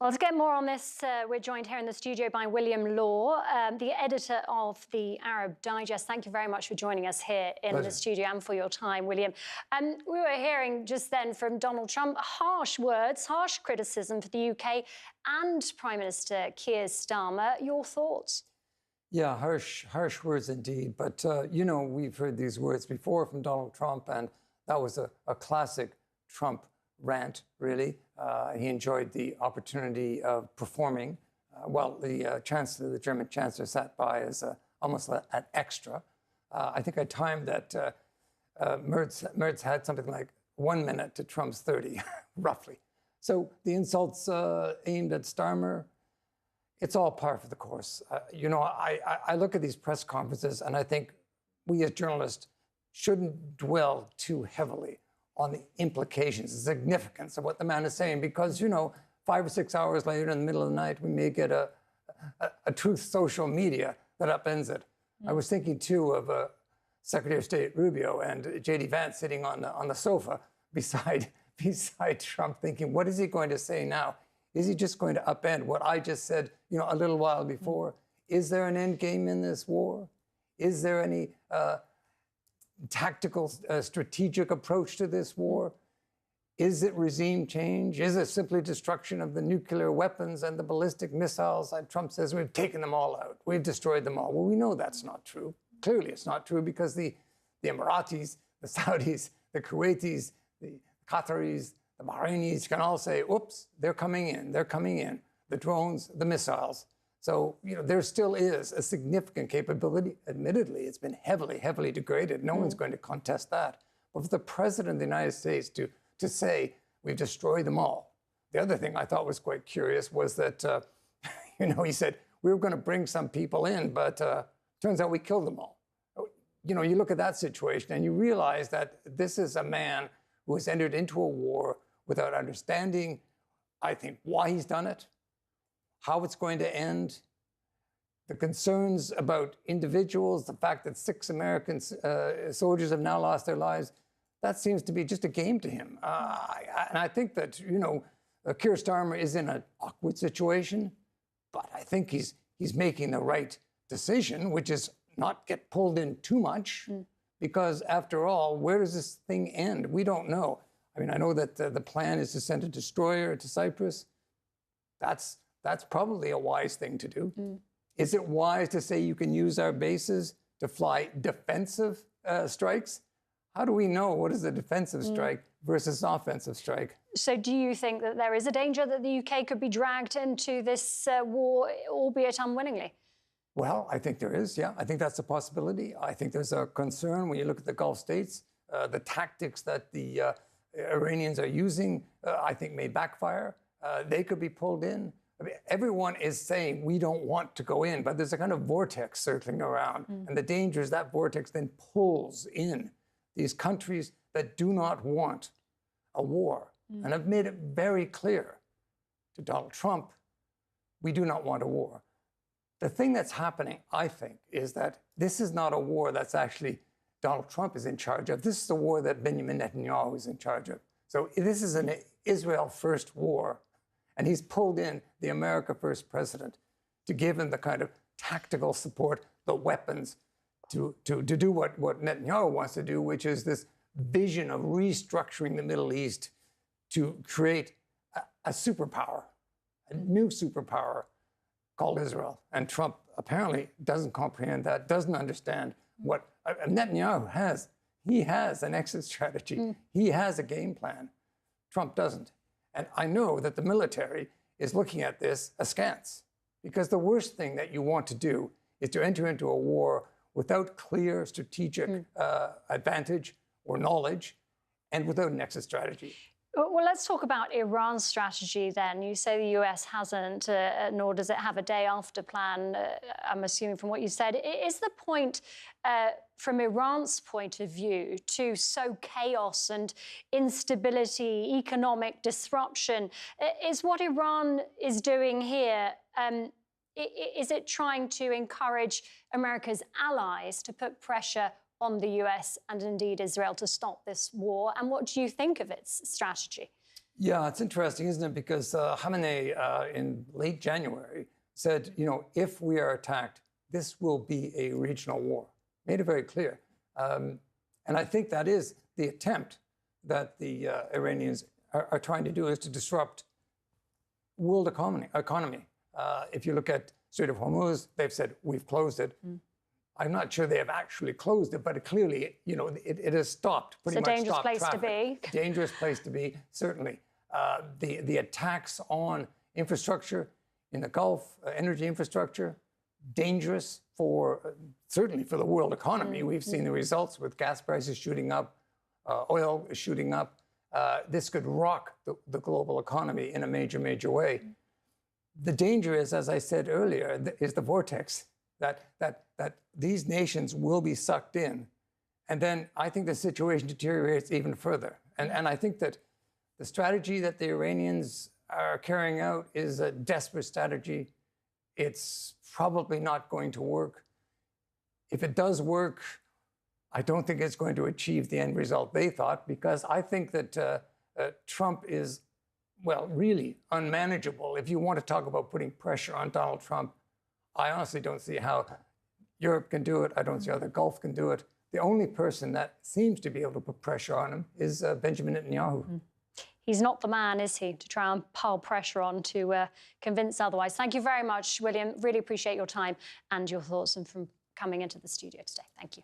Well, to get more on this, we're joined here in the studio by William Law, the editor of the Arab Digest. Thank you very much for joining us here in the studio and for your time, William. We were hearing just then from Donald Trump harsh words, harsh criticism for the UK and Prime Minister Keir Starmer. Your thoughts? Yeah, harsh words indeed. But, you know, we've heard these words before from Donald Trump, and that was a classic Trump rant, really. He enjoyed the opportunity of performing. The German Chancellor sat by as almost an extra. I think I timed that Merz had something like 1 minute to Trump's 30, roughly. So the insults aimed at Starmer, it's all par for the course. You know, I look at these press conferences and I think we as journalists shouldn't dwell too heavily on the implications, the significance of what the man is saying, because, you know, 5 or 6 hours later in the middle of the night, we may get a truth social media that upends it. I was thinking, too, of Secretary of State Rubio and J.D. Vance sitting on the sofa beside Trump, thinking, what is he going to say now? Is he just going to upend what I just said, you know, a little while before? Is there an end game in this war? Is there any tactical, strategic approach to this war? Is it regime change? Is it simply destruction of the nuclear weapons and the ballistic missiles? Trump says we've taken them all out. We've destroyed them all. Well, we know that's not true. Clearly it's not true, because the Emiratis, the Saudis, the Kuwaitis, the Qataris, the Bahrainis can all say, oops, they're coming in, the drones, the missiles. So, you know, there still is a significant capability. Admittedly, it's been heavily degraded. No one's going to contest that. But for the President of the United States to say, we've destroyed them all. The other thing I thought was quite curious was that, you know, he said, we were going to bring some people in, but turns out we killed them all. You know, you look at that situation and you realize that this is a man who has entered into a war without understanding, I think, why he's done it, how it's going to end, the concerns about individuals, the fact that 6 American soldiers have now lost their lives. That seems to be just a game to him. And I think that, you know, Keir Starmer is in an awkward situation, but I think he's making the right decision, which is not get pulled in too much, because after all, where does this thing end? We don't know. I mean, I know that the plan is to send a destroyer to Cyprus. That's probably a wise thing to do. Is it wise to say you can use our bases to fly defensive strikes? How do we know what is a defensive strike versus an offensive strike? So do you think that there is a danger that the UK could be dragged into this war, albeit unwillingly? Well, I think there is, yeah. I think that's a possibility. I think there's a concern when you look at the Gulf states. The tactics that the Iranians are using, I think, may backfire. They could be pulled in. I mean, everyone is saying we don't want to go in, but there's a kind of vortex circling around. And the danger is that vortex then pulls in these countries that do not want a war. And I've made it very clear to Donald Trump, we do not want a war. The thing that's happening, I think, is that this is not a war that's actually Donald Trump is in charge of. This is a war that Benjamin Netanyahu is in charge of. So this is an Israel first war. And he's pulled in the America First president to give him the kind of tactical support, the weapons, to do what Netanyahu wants to do, which is this vision of restructuring the Middle East to create a superpower, a new superpower called Israel. And Trump apparently doesn't comprehend that, doesn't understand what Netanyahu has. He has an exit strategy. He has a game plan. Trump doesn't. And I know that the military is looking at this askance, because the worst thing that you want to do is to enter into a war without clear strategic advantage or knowledge, and without an exit strategy. Well, let's talk about Iran's strategy then. You say the US hasn't, nor does it have a day after plan, I'm assuming from what you said. Is the point, from Iran's point of view, to sow chaos and instability, economic disruption? Is what Iran is doing here, is it trying to encourage America's allies to put pressure on the US and indeed Israel to stop this war? And what do you think of its strategy? Yeah, it's interesting, isn't it? Because Khamenei in late January said, if we are attacked, this will be a regional war. Made it very clear. And I think that is the attempt that the Iranians are trying to do, is to disrupt world economy. If you look at Strait of Hormuz, they've said, we've closed it. I'm not sure they have actually closed it, but clearly, it has stopped, pretty much dangerous stopped place traffic. to be. Dangerous place to be, certainly. The attacks on infrastructure in the Gulf, energy infrastructure, dangerous certainly for the world economy. We've seen the results with gas prices shooting up, oil shooting up. This could rock the global economy in a major, major way. The danger is, as I said earlier, is the vortex, that these nations will be sucked in. And then I think the situation deteriorates even further. And I think that the strategy that the Iranians are carrying out is a desperate strategy. It's probably not going to work. If it does work, I don't think it's going to achieve the end result they thought, because I think that Trump is, really unmanageable. If you want to talk about putting pressure on Donald Trump, I honestly don't see how Europe can do it. I don't see how the Gulf can do it. The only person that seems to be able to put pressure on him is Benjamin Netanyahu. He's not the man, is he, to try and pile pressure on to convince otherwise. Thank you very much, William. Really appreciate your time and your thoughts and from coming into the studio today. Thank you.